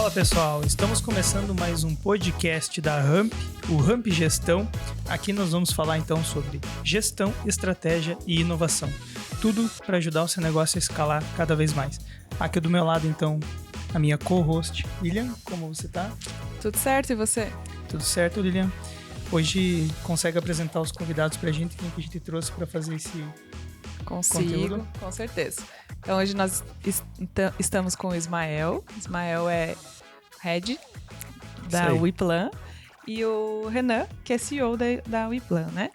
Fala pessoal, estamos começando mais um podcast da Ramp, o Ramp Gestão. Aqui nós vamos falar então sobre gestão, estratégia e inovação. Tudo para ajudar o seu negócio a escalar cada vez mais. Aqui do meu lado então, a minha co-host, Lilian, como você tá? Tudo certo, e você? Tudo certo, Lilian. Hoje consegue apresentar os convidados pra gente, quem que a gente trouxe para fazer esse conteúdo? Com certeza. Então hoje nós estamos com o Ismael. Ismael é Head da WePlan e o Renan, que é CEO da WePlan, né?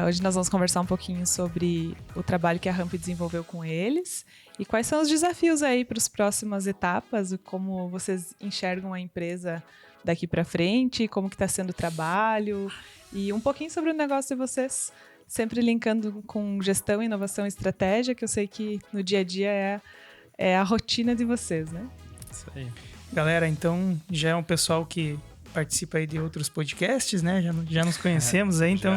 Hoje nós vamos conversar um pouquinho sobre o trabalho que a Ramp desenvolveu com eles e quais são os desafios aí para as próximas etapas, como vocês enxergam a empresa daqui para frente, como que está sendo o trabalho e um pouquinho sobre o negócio de vocês. Sempre linkando com gestão, inovação e estratégia, que eu sei que no dia a dia é a rotina de vocês, né? Isso aí. Galera, então já é um pessoal que participa aí de outros podcasts, né? Já nos conhecemos aí, então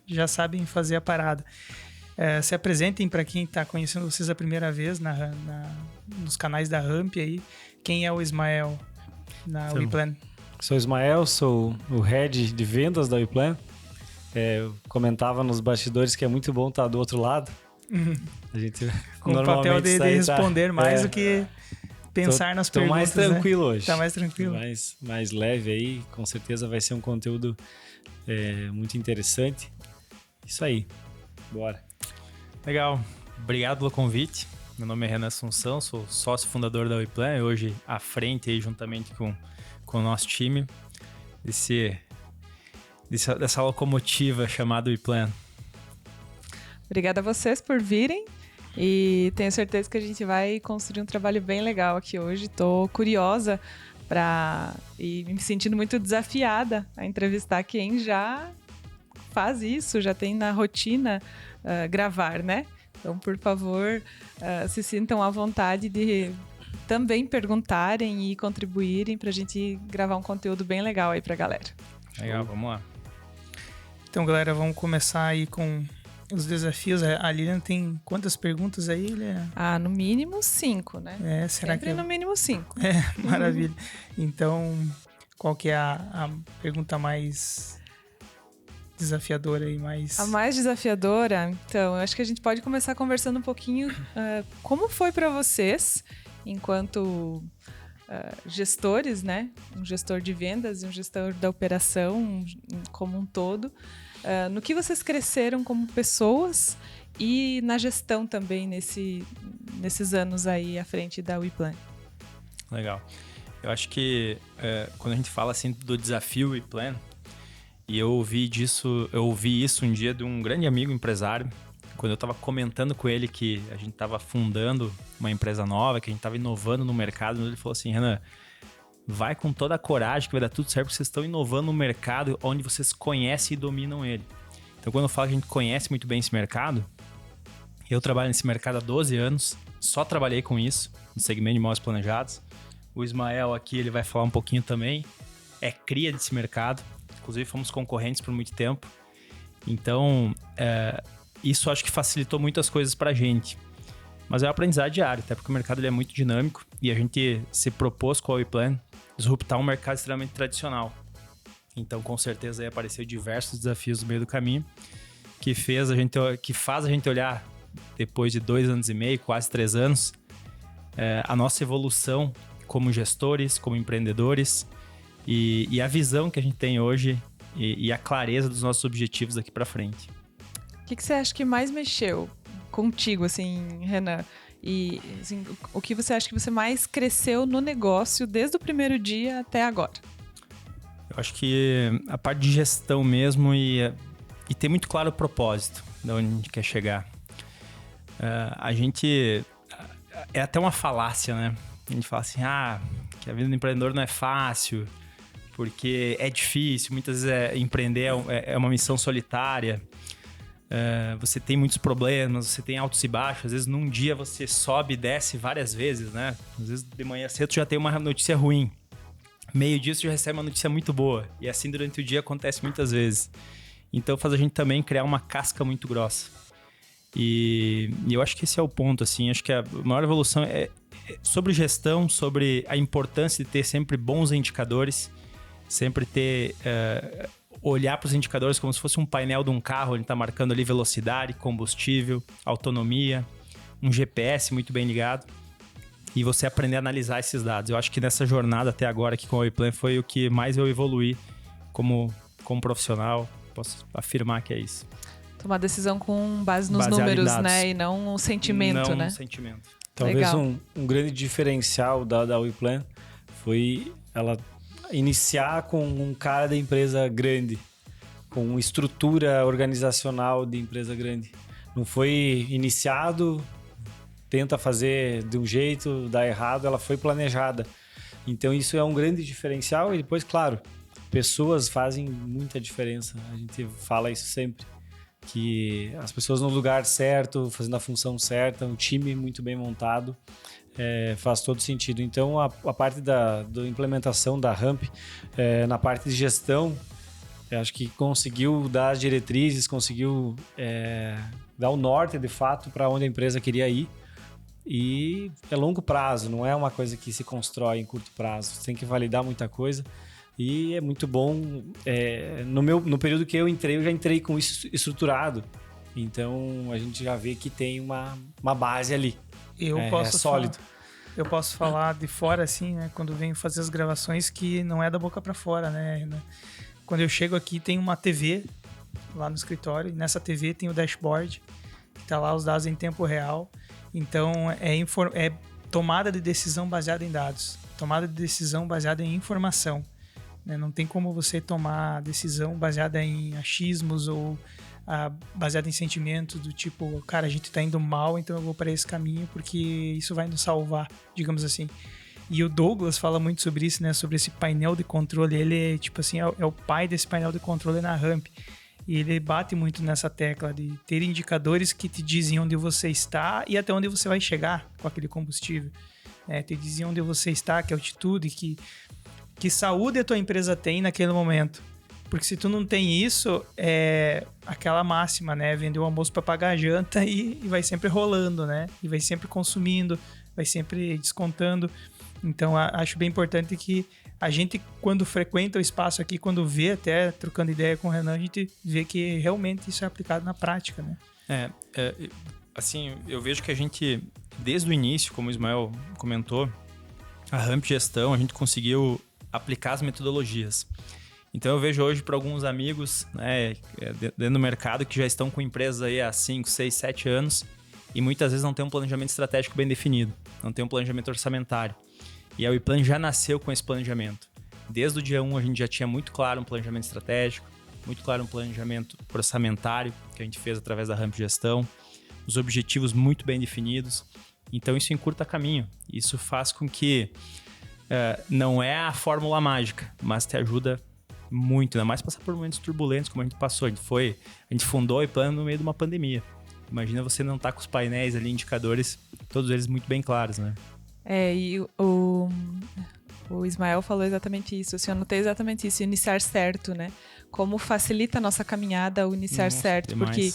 já sabem fazer a parada. Se apresentem para quem está conhecendo vocês a primeira vez nos canais da Ramp aí. Quem é o Ismael na WePlan? Sou o Ismael, sou o Head de vendas da WePlan. Eu comentava nos bastidores que é muito bom estar do outro lado. A gente com o papel de responder mais do que pensar nas perguntas. Tô mais tranquilo, né? Hoje. Tá mais tranquilo. Mais leve aí. Com certeza vai ser um conteúdo muito interessante. Isso aí. Bora. Legal. Obrigado pelo convite. Meu nome é Renan Assunção, sou sócio fundador da WePlan e hoje à frente aí juntamente com o nosso time dessa locomotiva chamada WePlan. Obrigada a vocês por virem e tenho certeza que a gente vai construir um trabalho bem legal aqui hoje. Estou curiosa e me sentindo muito desafiada a entrevistar quem já faz isso, já tem na rotina gravar, né? Então, por favor, se sintam à vontade de também perguntarem e contribuírem para a gente gravar um conteúdo bem legal aí para a galera. Legal, vamos lá. Então, galera, vamos começar aí com os desafios. A Lilian tem quantas perguntas aí, Lilian? No mínimo 5, né? Será Sempre que no mínimo 5. Maravilha. Então, qual que é a pergunta mais desafiadora e mais... A mais desafiadora? Então, eu acho que a gente pode começar conversando um pouquinho como foi para vocês, enquanto gestores, né? Um gestor de vendas e um gestor da operação como um todo. No que vocês cresceram como pessoas e na gestão também nesses anos aí à frente da WePlan. Legal. Eu acho que quando a gente fala assim do desafio WePlan, e eu ouvi isso um dia de um grande amigo empresário, quando eu estava comentando com ele que a gente estava fundando uma empresa nova, que a gente estava inovando no mercado, ele falou assim: Renan, vai com toda a coragem que vai dar tudo certo, porque vocês estão inovando no mercado onde vocês conhecem e dominam ele. Então, quando eu falo que a gente conhece muito bem esse mercado, eu trabalho nesse mercado há 12 anos, só trabalhei com isso, no segmento de imóveis planejados. O Ismael aqui, ele vai falar um pouquinho também, é cria desse mercado, inclusive fomos concorrentes por muito tempo. Então, isso acho que facilitou muitas coisas pra gente. Mas é um aprendizado diário, até porque o mercado ele é muito dinâmico e a gente se propôs com a WePlan disruptar um mercado extremamente tradicional. Então, com certeza, aí apareceu diversos desafios no meio do caminho que faz a gente olhar, depois de 2 anos e meio, quase 3 anos, a nossa evolução como gestores, como empreendedores e a visão que a gente tem hoje e a clareza dos nossos objetivos daqui para frente. O que você acha que mais mexeu contigo, assim, Renan? E assim, o que você acha que você mais cresceu no negócio desde o primeiro dia até agora? Eu acho que a parte de gestão mesmo e ter muito claro o propósito de onde a gente quer chegar. A gente... É até uma falácia, né? A gente fala assim, que a vida do empreendedor não é fácil, porque é difícil, muitas vezes empreender é uma missão solitária. Você tem muitos problemas, você tem altos e baixos, às vezes num dia você sobe e desce várias vezes, né? Às vezes de manhã cedo já tem uma notícia ruim, meio-dia você já recebe uma notícia muito boa, e assim durante o dia acontece muitas vezes. Então faz a gente também criar uma casca muito grossa. E eu acho que esse é o ponto, assim, acho que a maior evolução é sobre gestão, sobre a importância de ter sempre bons indicadores, sempre ter... olhar para os indicadores como se fosse um painel de um carro, ele está marcando ali velocidade, combustível, autonomia, um GPS muito bem ligado, e você aprender a analisar esses dados. Eu acho que nessa jornada até agora aqui com a WePlan foi o que mais eu evoluí como profissional, posso afirmar que é isso. Tomar decisão com base nos Baseado em números, dados. né? E não um sentimento, Não né? um sentimento. Talvez Legal. um grande diferencial da WePlan foi ela iniciar com um cara da empresa grande, com uma estrutura organizacional de empresa grande. Não foi iniciado, tenta fazer de um jeito, dá errado, ela foi planejada. Então isso é um grande diferencial e depois, claro, pessoas fazem muita diferença. A gente fala isso sempre, que as pessoas no lugar certo, fazendo a função certa, um time muito bem montado, faz todo sentido. Então a parte da implementação da Ramp, na parte de gestão, eu acho que conseguiu dar as diretrizes, conseguiu dar o norte de fato para onde a empresa queria ir. E é longo prazo, não é uma coisa que se constrói em curto prazo. Você tem que validar muita coisa e é muito bom. No período que eu entrei, eu já entrei com isso estruturado. Então a gente já vê que tem uma base ali. Sólido. Eu posso falar de fora, assim, né? Quando venho fazer as gravações, que não é da boca para fora, né? Quando eu chego aqui, tem uma TV lá no escritório. E nessa TV tem o dashboard, que tá lá os dados em tempo real. Então, é tomada de decisão baseada em dados. Tomada de decisão baseada em informação. Né? Não tem como você tomar decisão baseada em achismos ou baseada em sentimentos do tipo, cara, a gente tá indo mal, então eu vou para esse caminho porque isso vai nos salvar, digamos assim. E o Douglas fala muito sobre isso, né? Sobre esse painel de controle. Ele, tipo assim, é o pai desse painel de controle na Ramp. E ele bate muito nessa tecla de ter indicadores que te dizem onde você está e até onde você vai chegar com aquele combustível. Te dizem onde você está, que altitude, que saúde a tua empresa tem naquele momento. Porque se tu não tem isso, é aquela máxima, né? Vender o almoço para pagar a janta e vai sempre rolando, né? E vai sempre consumindo, vai sempre descontando. Então, acho bem importante que a gente, quando frequenta o espaço aqui, quando vê, até trocando ideia com o Renan, a gente vê que realmente isso é aplicado na prática, né? Assim, eu vejo que a gente, desde o início, como o Ismael comentou, a Ramp Gestão, a gente conseguiu aplicar as metodologias. Então, eu vejo hoje para alguns amigos, né, dentro do mercado, que já estão com empresas aí há 5, 6, 7 anos e muitas vezes não tem um planejamento estratégico bem definido, não tem um planejamento orçamentário. E a WePlan já nasceu com esse planejamento. Desde o dia 1 a gente já tinha muito claro um planejamento estratégico, muito claro um planejamento orçamentário, que a gente fez através da Ramp Gestão, os objetivos muito bem definidos. Então isso encurta caminho. Isso faz com que não é a fórmula mágica, mas te ajuda muito, ainda mais passar por momentos turbulentos como a gente passou. A gente fundou a WePlan no meio de uma pandemia. Imagina você não estar com os painéis ali, indicadores, todos eles muito bem claros, né? E o Ismael falou exatamente isso, assim, eu notei exatamente isso, iniciar certo, né? Como facilita a nossa caminhada o iniciar certo, demais. porque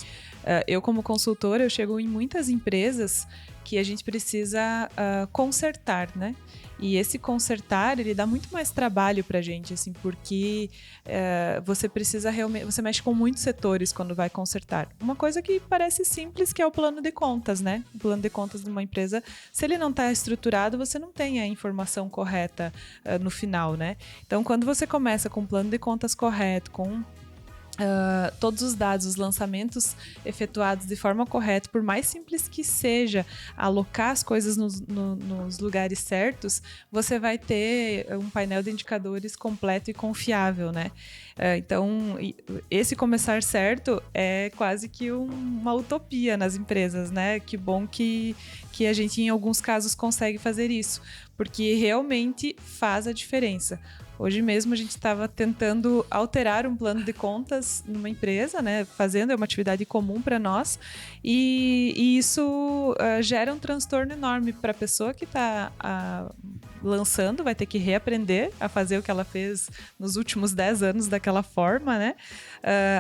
eu como consultora, eu chego em muitas empresas que a gente precisa consertar, né? E esse consertar, ele dá muito mais trabalho pra gente, assim, porque você precisa realmente... Você mexe com muitos setores quando vai consertar. Uma coisa que parece simples, que é o plano de contas, né? O plano de contas de uma empresa, se ele não está estruturado, você não tem a informação correta no final, né? Então, quando você começa com um plano de contas correto, com todos os dados, os lançamentos efetuados de forma correta, por mais simples que seja alocar as coisas nos lugares certos, você vai ter um painel de indicadores completo e confiável, né? Então, esse começar certo é quase que uma utopia nas empresas, né? Que bom que a gente, em alguns casos, consegue fazer isso, porque realmente faz a diferença. Hoje mesmo a gente estava tentando alterar um plano de contas numa empresa, né? Fazendo uma atividade comum para nós, e isso gera um transtorno enorme para a pessoa que está lançando, vai ter que reaprender a fazer o que ela fez nos últimos 10 anos daquela forma, né?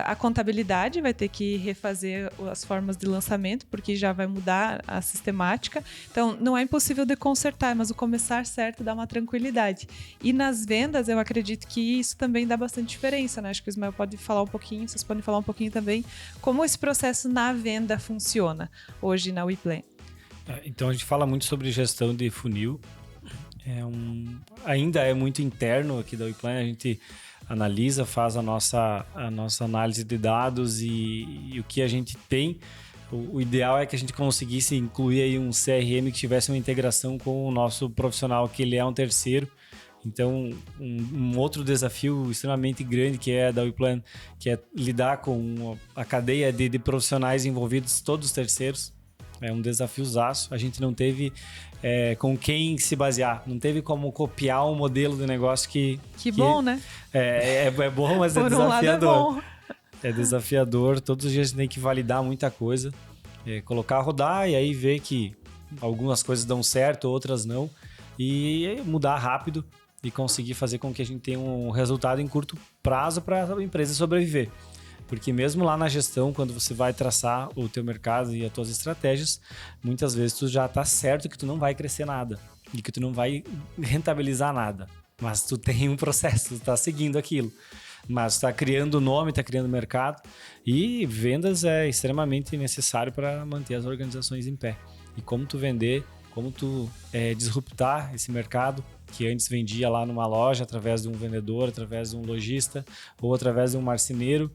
A contabilidade vai ter que refazer as formas de lançamento, porque já vai mudar a sistemática. Então, não é impossível de consertar, mas o começar certo dá uma tranquilidade. E nas vendas, eu acredito que isso também dá bastante diferença, né? Acho que o Ismael pode falar um pouquinho, vocês podem falar um pouquinho também como esse processo na venda funciona hoje na WePlan. Então a gente fala muito sobre gestão de funil. Ainda é muito interno aqui da WePlan. A gente analisa, faz a nossa análise de dados e o que a gente tem. O ideal é que a gente conseguisse incluir aí um CRM que tivesse uma integração com o nosso profissional, que ele é um terceiro. Então, um outro desafio extremamente grande que é da WePlan, que é lidar com a cadeia de profissionais envolvidos, todos os terceiros. É um desafiozaço. A gente não teve com quem se basear. Não teve como copiar um modelo de negócio que bom, né? É bom, mas é desafiador. É desafiador. Todos os dias a gente tem que validar muita coisa. Colocar a rodar e aí ver que algumas coisas dão certo, outras não. E mudar rápido e conseguir fazer com que a gente tenha um resultado em curto prazo para a empresa sobreviver. Porque mesmo lá na gestão, quando você vai traçar o teu mercado e as tuas estratégias, muitas vezes tu já tá certo que tu não vai crescer nada e que tu não vai rentabilizar nada. Mas tu tem um processo, tu tá seguindo aquilo. Mas tu tá criando nome, tá criando mercado e vendas é extremamente necessário para manter as organizações em pé. E como tu vender, como tu disruptar esse mercado que antes vendia lá numa loja através de um vendedor, através de um lojista ou através de um marceneiro.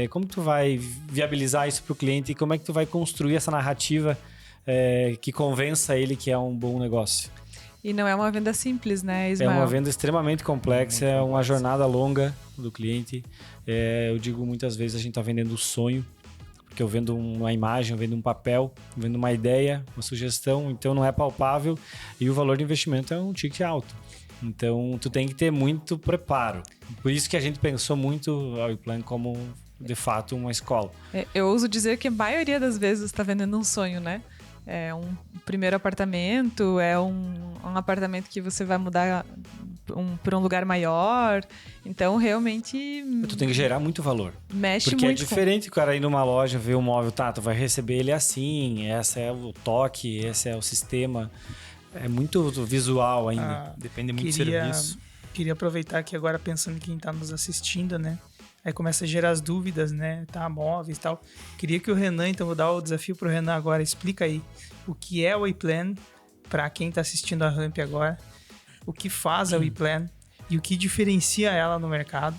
Como tu vai viabilizar isso para o cliente e como é que tu vai construir essa narrativa que convença ele que é um bom negócio? E não é uma venda simples, né, Ismael? É uma venda extremamente complexa, é uma jornada longa do cliente. Eu digo muitas vezes a gente está vendendo o sonho, porque eu vendo uma imagem, eu vendo um papel, eu vendo uma ideia, uma sugestão, então não é palpável e o valor de investimento é um ticket alto. Então tu tem que ter muito preparo. Por isso que a gente pensou muito a WePlan como de fato uma escola. Eu ouso dizer que a maioria das vezes está vendendo um sonho, né? É um primeiro apartamento, é um apartamento que você vai mudar para um lugar maior. Então, realmente... Tu tem que gerar muito valor. Mexe porque muito. Porque é diferente o cara ir numa loja, ver um móvel, tu vai receber ele assim, esse é o toque, esse é o sistema. É muito visual ainda. Depende muito do serviço. Queria aproveitar aqui agora, pensando em quem está nos assistindo, né? Aí começa a gerar as dúvidas, né? Tá, móveis e tal. Queria que o Renan, então vou dar o desafio pro Renan agora. Explica aí o que é o WePlan para quem está assistindo a Ramp agora. O que faz a WePlan e o que diferencia ela no mercado.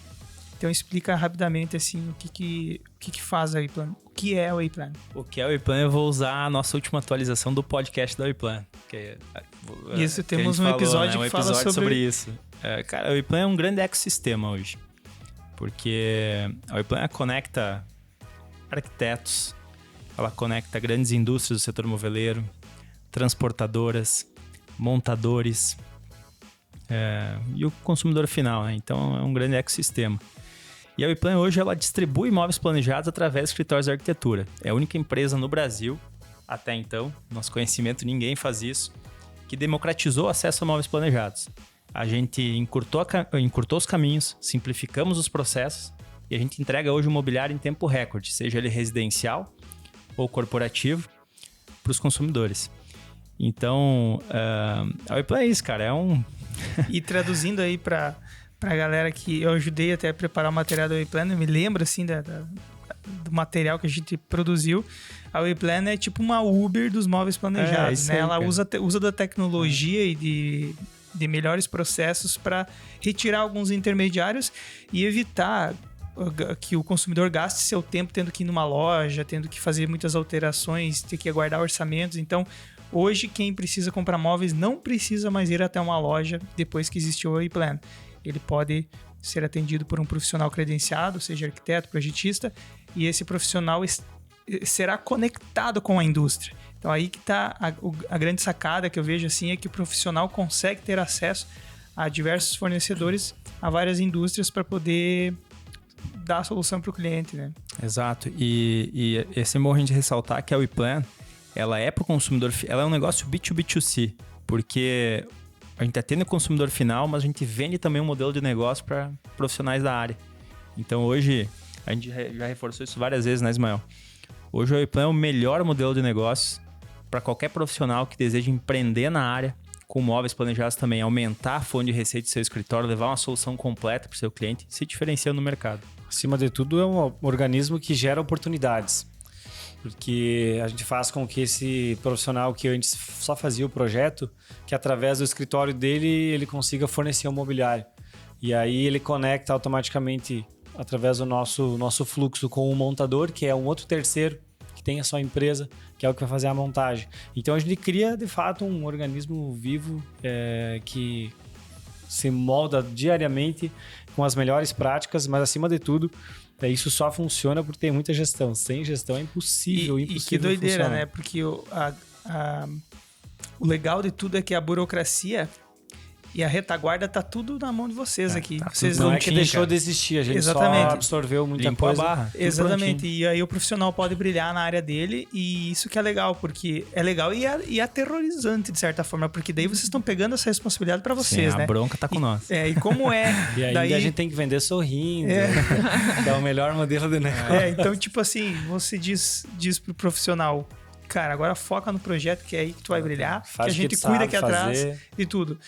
Então explica rapidamente assim o que faz a WePlan. O que é a WePlan? O que é a WePlan, eu vou usar a nossa última atualização do podcast da WePlan. Isso, temos um episódio, né? Que fala sobre isso. Cara, a WePlan é um grande ecossistema hoje. Porque a WePlan conecta arquitetos, ela conecta grandes indústrias do setor moveleiro, transportadoras, montadores e o consumidor final, né? Então é um grande ecossistema. E a WePlan hoje ela distribui imóveis planejados através de escritórios de arquitetura. É a única empresa no Brasil, até então, nosso conhecimento, ninguém faz isso, que democratizou o acesso a imóveis planejados. A gente encurtou os caminhos, simplificamos os processos e a gente entrega hoje o mobiliário em tempo recorde, seja ele residencial ou corporativo, para os consumidores. Então, a WePlan é isso, cara. E traduzindo aí para a galera que eu ajudei até a preparar o material da WePlan, eu me lembro assim do material que a gente produziu. A WePlan é tipo uma Uber dos móveis planejados, né? Aí, ela usa da tecnologia e de melhores processos para retirar alguns intermediários e evitar que o consumidor gaste seu tempo tendo que ir numa loja, tendo que fazer muitas alterações, ter que aguardar orçamentos. Então, hoje, quem precisa comprar móveis não precisa mais ir até uma loja depois que existiu a WePlan. Ele pode ser atendido por um profissional credenciado, seja arquiteto, projetista, e esse profissional será conectado com a indústria. Então aí que está a grande sacada que eu vejo assim, é que o profissional consegue ter acesso a diversos fornecedores, a várias indústrias para poder dar a solução para o cliente, né? Exato. E é sempre bom a gente ressaltar que a WePlan, ela é para o consumidor, ela é um negócio B2B2C, porque a gente atende o consumidor final, mas a gente vende também um modelo de negócio para profissionais da área. Então hoje, a gente já reforçou isso várias vezes, né, Ismael? Hoje o Awayplan é o melhor modelo de negócios para qualquer profissional que deseja empreender na área, com móveis planejados também, aumentar a fonte de receita do seu escritório, levar uma solução completa para o seu cliente, se diferenciando no mercado. Acima de tudo, é um organismo que gera oportunidades. Porque a gente faz com que esse profissional que antes só fazia o projeto, que através do escritório dele ele consiga fornecer o mobiliário. E aí ele conecta automaticamente através do nosso fluxo com o montador, que é um outro terceiro que tem a sua empresa, que é o que vai fazer a montagem. Então a gente cria de fato um organismo vivo que se molda diariamente com as melhores práticas, mas acima de tudo isso só funciona por ter muita gestão. Sem gestão é impossível. E que doideira, funcionar. Né? Porque o legal de tudo é que a burocracia e a retaguarda tá tudo na mão de vocês aqui. Tá vocês não é que deixou de existir, a gente só absorveu muita coisa. A barra. Exatamente. E aí o profissional pode brilhar na área dele, e isso que é legal, porque é legal e aterrorizante de certa forma, porque daí vocês estão pegando essa responsabilidade para vocês, né? A bronca tá com nós. E como é? E aí daí a gente tem que vender sorrindo, que é o melhor modelo de negócio. Então tipo assim, você diz pro profissional, cara, agora foca no projeto, que é aí que tu vai brilhar, que a gente cuida aqui atrás e tudo.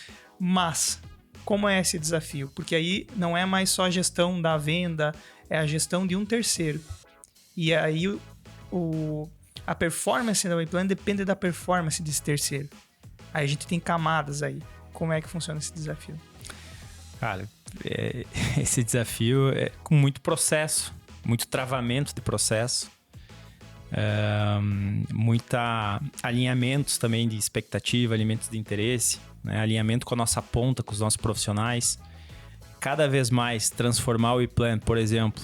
Mas, como é esse desafio? Porque aí não é mais só a gestão da venda, é a gestão de um terceiro. E aí a performance da Awayplan depende da performance desse terceiro. Aí a gente tem camadas aí. Como é que funciona esse desafio? Cara, esse desafio é com muito processo, muito travamento de processo, muita alinhamentos também de expectativa, alinhamentos de interesse, né? Alinhamento com a nossa ponta, com os nossos profissionais. Cada vez mais transformar o Awayplan, por exemplo,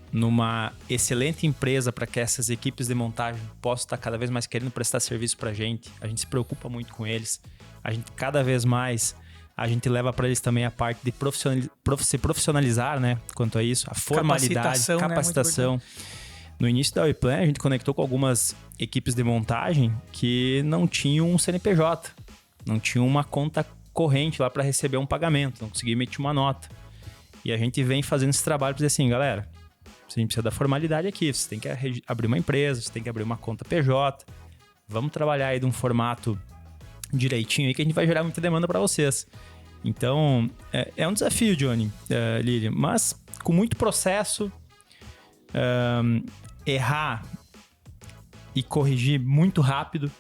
numa excelente empresa para que essas equipes de montagem possam estar cada vez mais querendo prestar serviço para a gente. A gente se preocupa muito com eles. A gente cada vez mais a gente leva para eles também a parte de se profissionalizar, né? Quanto a isso, a formalidade, capacitação. Né? No início da Awayplan, a gente conectou com algumas equipes de montagem que não tinham um CNPJ, não tinham uma conta corrente lá para receber um pagamento, não conseguia emitir uma nota. E a gente vem fazendo esse trabalho para dizer assim, galera, a gente precisa da formalidade aqui, você tem que abrir uma empresa, você tem que abrir uma conta PJ, vamos trabalhar aí de um formato direitinho aí que a gente vai gerar muita demanda para vocês. Então, é um desafio, Johnny, Lili, mas com muito processo, errar e corrigir muito rápido.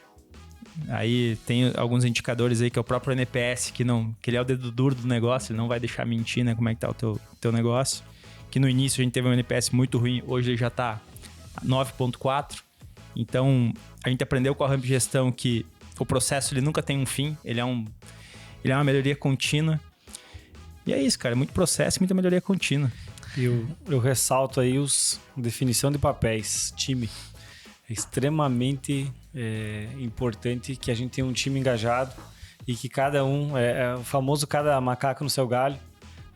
Aí tem alguns indicadores aí que é o próprio NPS, que ele é o dedo duro do negócio, ele não vai deixar mentir, né, como é que tá o teu negócio. Que no início a gente teve um NPS muito ruim, hoje ele já tá 9.4. Então, a gente aprendeu com a Ramp Gestão que o processo ele nunca tem um fim, ele é uma melhoria contínua. E é isso, cara, muito processo e muita melhoria contínua. Eu ressalto aí definição de papéis, time. É extremamente importante que a gente tenha um time engajado e que cada um, o famoso cada macaco no seu galho.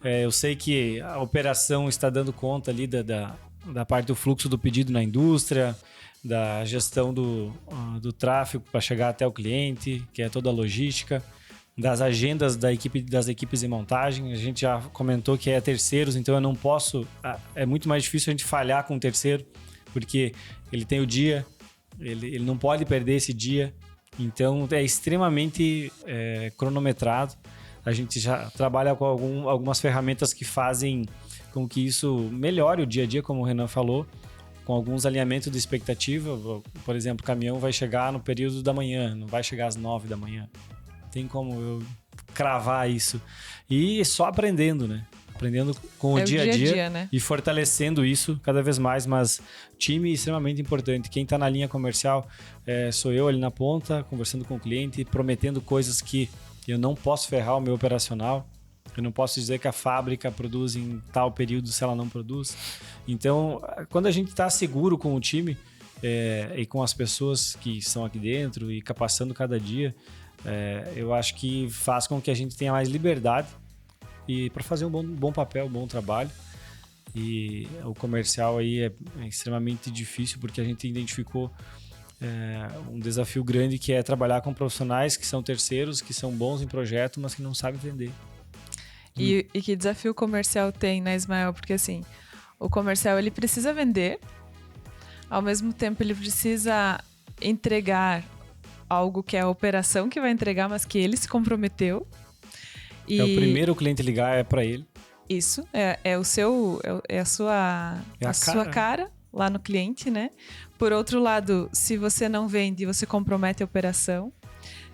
Eu sei que a operação está dando conta ali da parte do fluxo do pedido na indústria, da gestão do tráfego para chegar até o cliente, que é toda a logística, das agendas das equipes de montagem. A gente já comentou que é terceiros, então eu não posso... É muito mais difícil a gente falhar com o terceiro, porque ele tem o dia, ele não pode perder esse dia, então é extremamente cronometrado. A gente já trabalha com algumas ferramentas que fazem com que isso melhore o dia a dia, como o Renan falou, com alguns alinhamentos de expectativa. Por exemplo, o caminhão vai chegar no período da manhã, não vai chegar às 9 da manhã. Não tem como eu cravar isso. E só aprendendo, né? Aprendendo com o dia a dia, né? E fortalecendo isso cada vez mais. Mas time é extremamente importante. Quem está na linha comercial sou eu ali na ponta, conversando com o cliente, prometendo coisas que eu não posso ferrar o meu operacional. Eu não posso dizer que a fábrica produz em tal período se ela não produz. Então, quando a gente está seguro com o time e com as pessoas que estão aqui dentro e capacitando cada dia, eu acho que faz com que a gente tenha mais liberdade e para fazer um bom papel, um bom trabalho. E o comercial aí é extremamente difícil porque a gente identificou um desafio grande que é trabalhar com profissionais que são terceiros, que são bons em projeto, mas que não sabem vender. E que desafio comercial tem, né, Ismael? Porque assim, o comercial ele precisa vender, ao mesmo tempo ele precisa entregar algo que é a operação que vai entregar, mas que ele se comprometeu. É o primeiro cliente ligar, é para ele. Isso, é a sua cara lá no cliente, né? Por outro lado, se você não vende, você compromete a operação.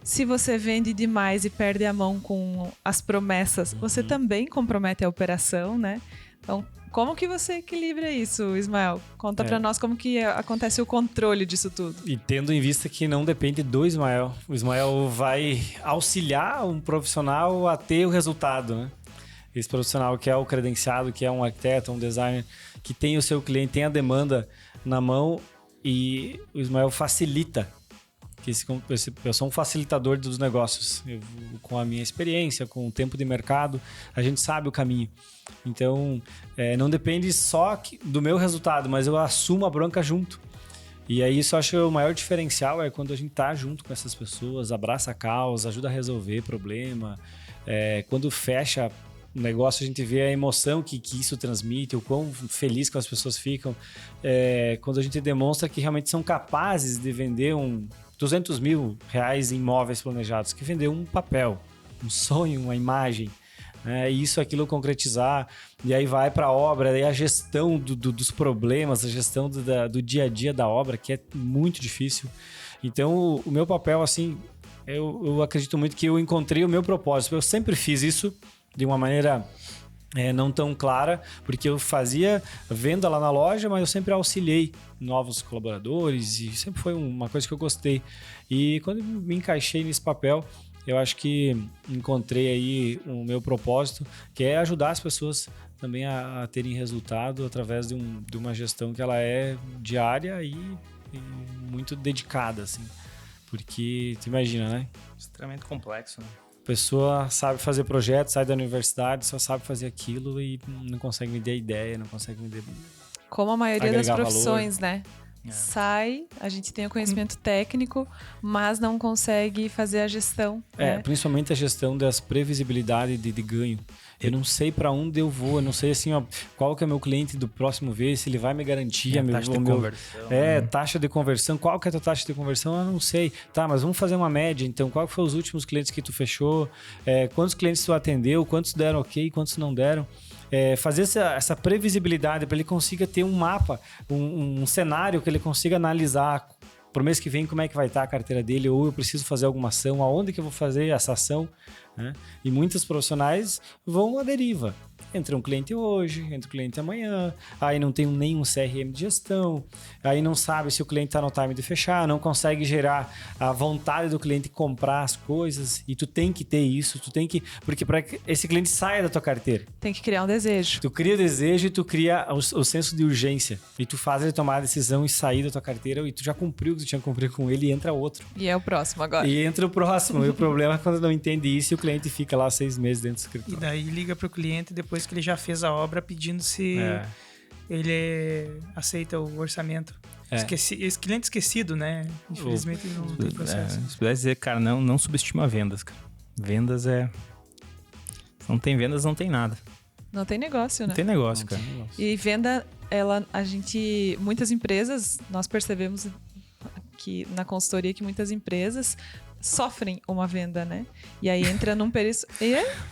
Se você vende demais e perde a mão com as promessas, você também compromete a operação, né? Então, como que você equilibra isso, Ismael? Conta pra nós como que acontece o controle disso tudo. E tendo em vista que não depende do Ismael. O Ismael vai auxiliar um profissional a ter o resultado, né? Esse profissional que é o credenciado, que é um arquiteto, um designer, que tem o seu cliente, tem a demanda na mão, e o Ismael facilita. Eu sou um facilitador dos negócios. Com a minha experiência, com o tempo de mercado, a gente sabe o caminho. Então, não depende só do meu resultado, mas eu assumo a bronca junto. E aí isso eu acho que o maior diferencial é quando a gente tá junto com essas pessoas, abraça a causa, ajuda a resolver problema. Quando fecha o negócio, a gente vê a emoção que isso transmite, o quão feliz que as pessoas ficam. Quando a gente demonstra que realmente são capazes de vender 200 mil reais em imóveis planejados, que vender um papel, um sonho, uma imagem, né? Isso, aquilo concretizar, e aí vai para a obra, aí a gestão dos problemas, a gestão do dia a dia da obra, que é muito difícil. Então, o meu papel, assim, eu acredito muito que eu encontrei o meu propósito. Eu sempre fiz isso de uma maneira não tão clara, porque eu fazia venda lá na loja, mas eu sempre auxiliei novos colaboradores e sempre foi uma coisa que eu gostei. E quando me encaixei nesse papel, eu acho que encontrei aí o meu propósito, que é ajudar as pessoas também a terem resultado através de uma gestão que ela é diária e muito dedicada, assim. Porque, tu imagina, né? Extremamente complexo, né? A pessoa sabe fazer projeto, sai da universidade, só sabe fazer aquilo e não consegue me dar ideia, não consegue me dar... Como a maioria das profissões, valor. né? Sai, a gente tem o conhecimento técnico, mas não consegue fazer a gestão. Né? Principalmente a gestão das previsibilidades de ganho. Eu não sei para onde eu vou, eu não sei assim, qual que é o meu cliente do próximo mês, se ele vai me garantir taxa de conversão. Taxa de conversão. Qual que é a tua taxa de conversão? Eu não sei. Tá, mas vamos fazer uma média. Então, qual que foi os últimos clientes que tu fechou? Quantos clientes tu atendeu? Quantos deram ok? Quantos não deram? Fazer essa previsibilidade para ele consiga ter um mapa, um cenário que ele consiga analisar pro mês que vem como é que vai estar a carteira dele, ou eu preciso fazer alguma ação, aonde que eu vou fazer essa ação, né? E muitos profissionais vão à deriva. Entra um cliente hoje, entra um cliente amanhã, aí não tem nenhum CRM de gestão, aí não sabe se o cliente está no time de fechar, não consegue gerar a vontade do cliente comprar as coisas, e tu tem que ter isso, porque para que esse cliente saia da tua carteira. Tem que criar um desejo. Tu cria desejo e tu cria o senso de urgência, e tu faz ele tomar a decisão e sair da tua carteira, e tu já cumpriu o que tu tinha que cumprir com ele, e entra outro. E é o próximo agora. E entra o próximo, e o problema é quando não entende isso e o cliente fica lá 6 meses dentro do escritório. E daí liga pro cliente depois que ele já fez a obra, pedindo se ele aceita o orçamento. Esse cliente esquecido, né? Infelizmente não tem processo. Se pudesse dizer, cara, não subestima vendas, cara. Vendas se não tem vendas, não tem nada. Não tem negócio, né? Não tem negócio, cara. E venda, muitas empresas, nós percebemos que na consultoria que muitas empresas sofrem uma venda, né? E aí entra num período...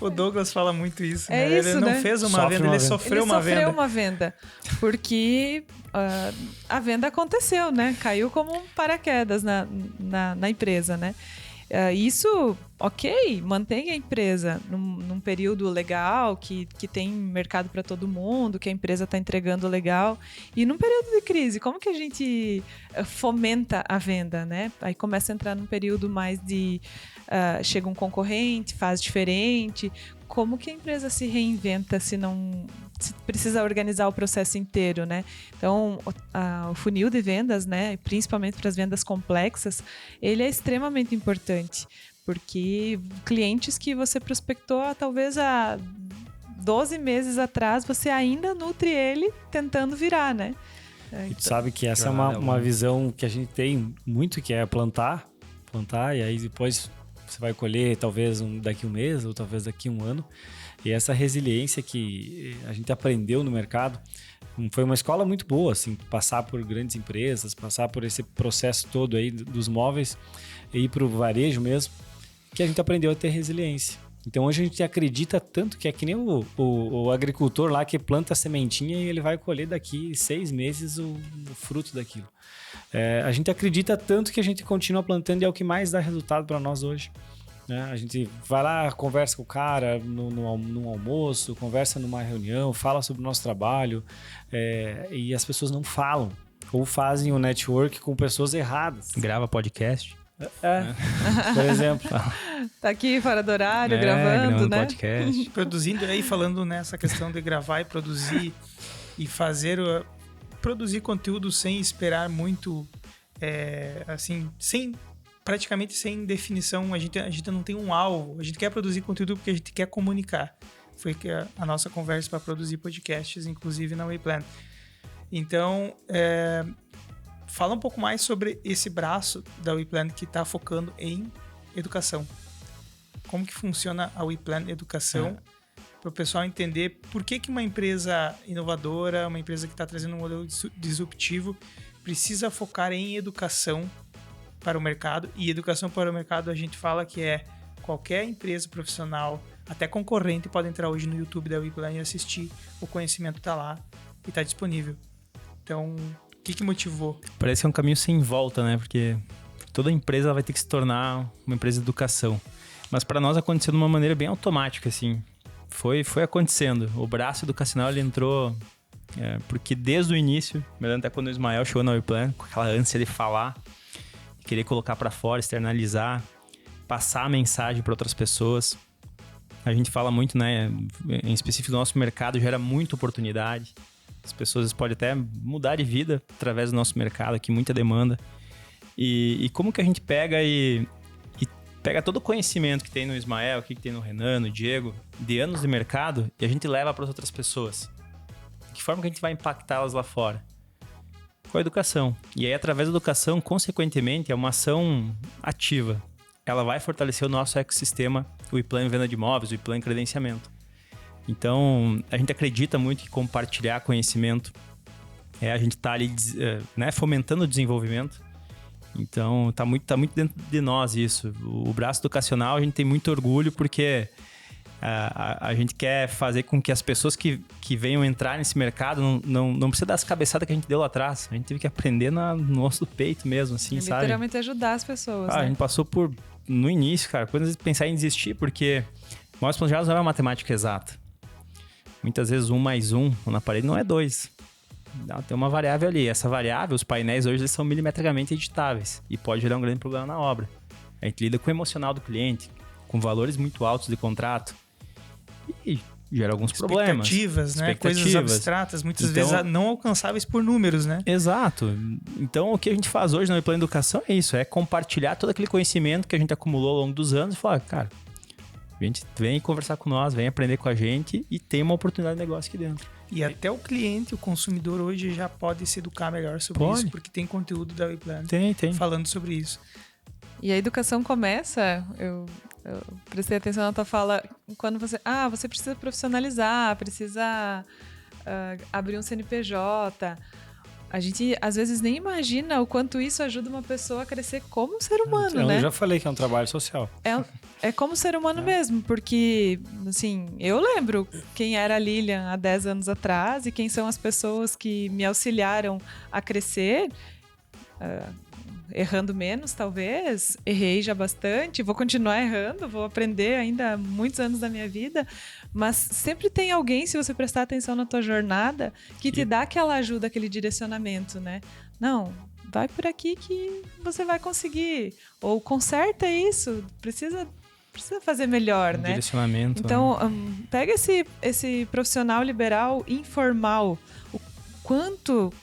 O Douglas fala muito isso, né? Ele não fez uma venda, ele sofreu uma venda. Ele sofreu uma venda, porque a venda aconteceu, né? Caiu como um paraquedas na empresa, né? Isso, ok, mantém a empresa num período legal, que tem mercado para todo mundo, que a empresa está entregando legal. E num período de crise, como que a gente fomenta a venda, né? Aí começa a entrar num período mais de... chega um concorrente, faz diferente. Como que a empresa se reinventa se precisa organizar o processo inteiro, né? Então, o funil de vendas, né, principalmente para as vendas complexas, ele é extremamente importante, porque clientes que você prospectou talvez há 12 meses atrás, você ainda nutre ele tentando virar, né? E tu sabe que essa é uma visão que a gente tem muito, que é plantar, e aí depois você vai colher talvez daqui um mês ou talvez daqui um ano. E essa resiliência que a gente aprendeu no mercado foi uma escola muito boa, assim, passar por grandes empresas, passar por esse processo todo aí dos móveis e ir para o varejo mesmo, que a gente aprendeu a ter resiliência. Então hoje a gente acredita tanto que é que nem o agricultor lá que planta a sementinha e ele vai colher daqui 6 meses o fruto daquilo. A gente acredita tanto que a gente continua plantando e é o que mais dá resultado para nós hoje. Né? A gente vai lá, conversa com o cara no almoço, conversa numa reunião, fala sobre o nosso trabalho e as pessoas não falam ou fazem o network com pessoas erradas. Grava podcast. Por exemplo. Tá aqui fora do horário, gravando, né? Podcast. Produzindo aí, falando nessa questão de gravar e produzir e produzir conteúdo sem esperar muito, assim, praticamente sem definição. A gente não tem um alvo, a gente quer produzir conteúdo porque a gente quer comunicar. Foi que a nossa conversa para produzir podcasts, inclusive na WePlan. Então, fala um pouco mais sobre esse braço da WePlan que está focando em educação. Como que funciona a WePlan Educação, para o pessoal entender por que uma empresa inovadora, uma empresa que está trazendo um modelo disruptivo, precisa focar em educação para o mercado. E educação para o mercado a gente fala que qualquer empresa profissional, até concorrente, pode entrar hoje no YouTube da WePlan e assistir. O conhecimento está lá e está disponível. Então, o que motivou? Parece que é um caminho sem volta, né? Porque toda empresa vai ter que se tornar uma empresa de educação. Mas para nós aconteceu de uma maneira bem automática, assim. Foi acontecendo. O braço educacional, ele entrou... porque desde o início, me lembro até quando o Ismael chegou na WePlan, com aquela ânsia de falar, querer colocar para fora, externalizar, passar a mensagem para outras pessoas. A gente fala muito, né? Em específico, do nosso mercado gera muita oportunidade. As pessoas podem até mudar de vida através do nosso mercado, aqui muita demanda. E como que a gente pega e pega todo o conhecimento que tem no Ismael, que tem no Renan, no Diego, de anos de mercado, e a gente leva para as outras pessoas? De que forma que a gente vai impactá-las lá fora? Com a educação. E aí, através da educação, consequentemente, é uma ação ativa. Ela vai fortalecer o nosso ecossistema, o WePlan em venda de imóveis, o WePlan em credenciamento. Então, a gente acredita muito em compartilhar conhecimento. A gente está ali fomentando o desenvolvimento. Então, tá muito dentro de nós isso. O braço educacional, a gente tem muito orgulho porque a gente quer fazer com que as pessoas que venham entrar nesse mercado não precisa dar as cabeçadas que a gente deu lá atrás. A gente teve que aprender no osso do peito mesmo, assim, sabe? Literalmente ajudar as pessoas, né? A gente passou no início, cara, quando pensar em desistir, porque móveis planejados não é uma matemática exata. Muitas vezes 1 mais 1 na parede não é 2. Não, tem uma variável ali. Essa variável, os painéis hoje eles são milimetricamente editáveis e pode gerar um grande problema na obra. A gente lida com o emocional do cliente, com valores muito altos de contrato e gera alguns problemas. Expectativas, né? Coisas abstratas, muitas vezes não alcançáveis por números, né? Exato. Então, o que a gente faz hoje na WePlan Educação é isso, é compartilhar todo aquele conhecimento que a gente acumulou ao longo dos anos e falar, cara, a gente vem conversar com nós, vem aprender com a gente e tem uma oportunidade de negócio aqui dentro. E até o cliente, o consumidor hoje já pode se educar melhor sobre isso, porque tem conteúdo da WePlan falando sobre isso. E a educação começa, eu prestei atenção na tua fala, quando você precisa profissionalizar, precisa abrir um CNPJ. A gente, às vezes, nem imagina o quanto isso ajuda uma pessoa a crescer como ser humano, né? Eu já falei que é um trabalho social. É como ser humano mesmo, porque, assim, eu lembro quem era a Lilian há 10 anos atrás e quem são as pessoas que me auxiliaram a crescer, errando menos, talvez. Errei já bastante, vou continuar errando, vou aprender ainda muitos anos da minha vida, mas sempre tem alguém, se você prestar atenção na tua jornada, que te dá aquela ajuda, aquele direcionamento, né? Não, vai por aqui que você vai conseguir. Ou conserta isso, precisa fazer melhor, né? Direcionamento. Então, pega esse profissional liberal informal.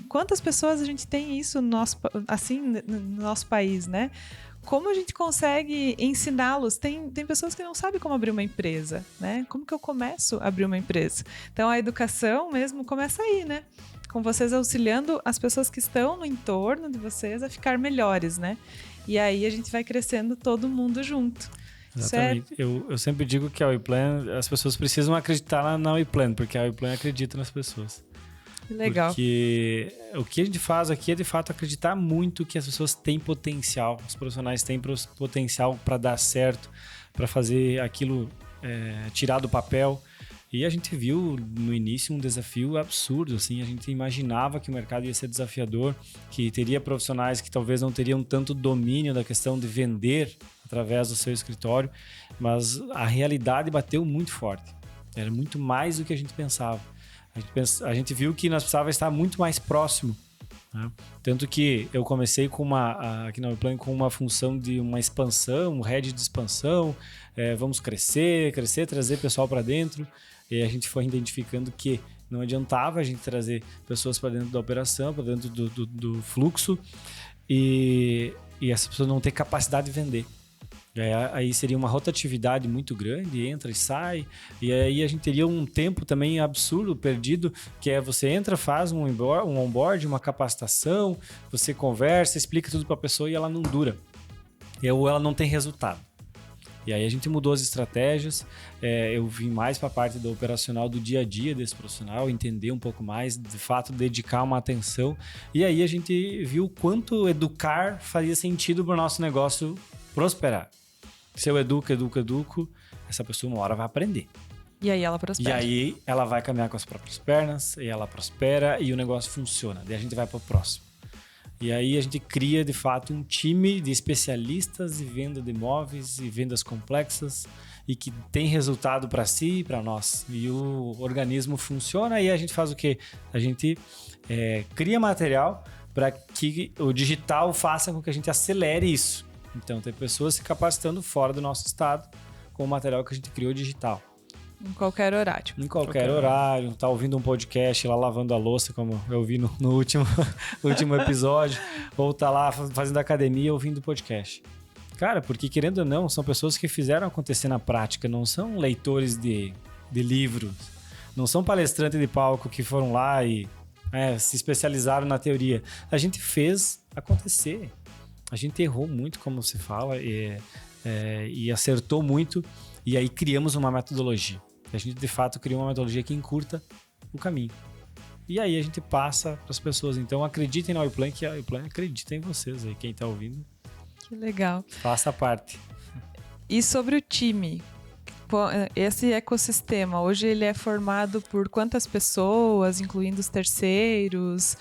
Quantas pessoas a gente tem isso no nosso país, né? Como a gente consegue ensiná-los? Tem pessoas que não sabem como abrir uma empresa, né? Como que eu começo a abrir uma empresa? Então, a educação mesmo começa aí, né? com vocês auxiliando as pessoas que estão no entorno de vocês a ficar melhores, né? E aí a gente vai crescendo todo mundo junto. Exatamente. Eu sempre digo que a WePlan, as pessoas precisam acreditar na WePlan, porque a WePlan acredita nas pessoas. Legal. Porque o que a gente faz aqui é, de fato, acreditar muito que as pessoas têm potencial, os profissionais têm potencial para dar certo, para fazer aquilo tirar do papel. E a gente viu no início um desafio absurdo, assim, a gente imaginava que o mercado ia ser desafiador, que teria profissionais que talvez não teriam tanto domínio da questão de vender através do seu escritório, mas a realidade bateu muito forte, era muito mais do que a gente pensava. A gente viu que nós precisávamos estar muito mais próximo, né? Tanto que eu comecei aqui na WePlan com uma função de uma expansão, um head de expansão, vamos crescer, trazer pessoal para dentro. E a gente foi identificando que não adiantava a gente trazer pessoas para dentro da operação, para dentro do fluxo, e essa pessoa não ter capacidade de vender. Aí seria uma rotatividade muito grande, entra e sai, e aí a gente teria um tempo também absurdo perdido, que é você entra, faz um onboard, uma capacitação, você conversa, explica tudo para a pessoa e ela não dura, ou ela não tem resultado. E aí a gente mudou as estratégias, eu vim mais para a parte do operacional do dia a dia desse profissional, entender um pouco mais, de fato dedicar uma atenção, e aí a gente viu o quanto educar faria sentido para o nosso negócio prosperar. Se eu educo, essa pessoa uma hora vai aprender. E aí ela prospera. E aí ela vai caminhar com as próprias pernas, e ela prospera e o negócio funciona. Daí a gente vai para o próximo. E aí a gente cria, de fato, um time de especialistas em venda de imóveis e vendas complexas e que tem resultado para si e para nós. E o organismo funciona e a gente faz o quê? A gente cria material para que o digital faça com que a gente acelere isso. Então, tem pessoas se capacitando fora do nosso estado com o material que a gente criou digital. Em qualquer horário. Em qualquer horário. Tá ouvindo um podcast lá lavando a louça, como eu vi no último episódio. Ou tá lá fazendo academia ouvindo podcast. Cara, porque querendo ou não, são pessoas que fizeram acontecer na prática. Não são leitores de livros. Não são palestrantes de palco que foram lá e se especializaram na teoria. A gente fez acontecer. A gente errou muito, como se fala, e acertou muito, e aí criamos uma metodologia. A gente, de fato, criou uma metodologia que encurta o caminho. E aí a gente passa para as pessoas. Então, acreditem na WePlan, que a WePlan acredita em vocês aí, quem está ouvindo. Que legal. Faça parte. E sobre o time? Esse ecossistema, hoje ele é formado por quantas pessoas, incluindo os terceiros?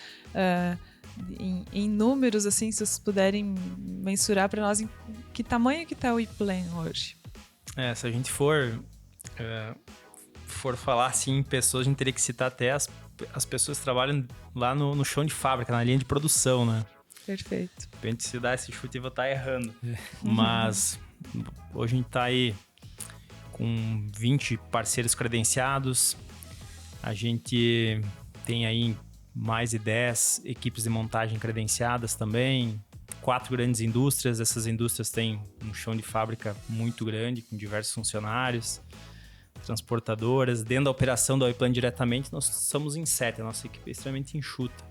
Em números, assim, se vocês puderem mensurar para nós, em que tamanho que está o WePlan hoje? Se a gente for falar assim em pessoas, a gente teria que citar até as pessoas que trabalham lá no chão de fábrica, na linha de produção, né? Perfeito. Pra gente se dar esse chute e vou estar errando. Mas hoje a gente está aí com 20 parceiros credenciados, a gente tem aí mais de 10 equipes de montagem credenciadas também, 4 grandes indústrias. Essas indústrias têm um chão de fábrica muito grande, com diversos funcionários, transportadoras. Dentro da operação da WePlan diretamente, nós somos em 7, a nossa equipe é extremamente enxuta.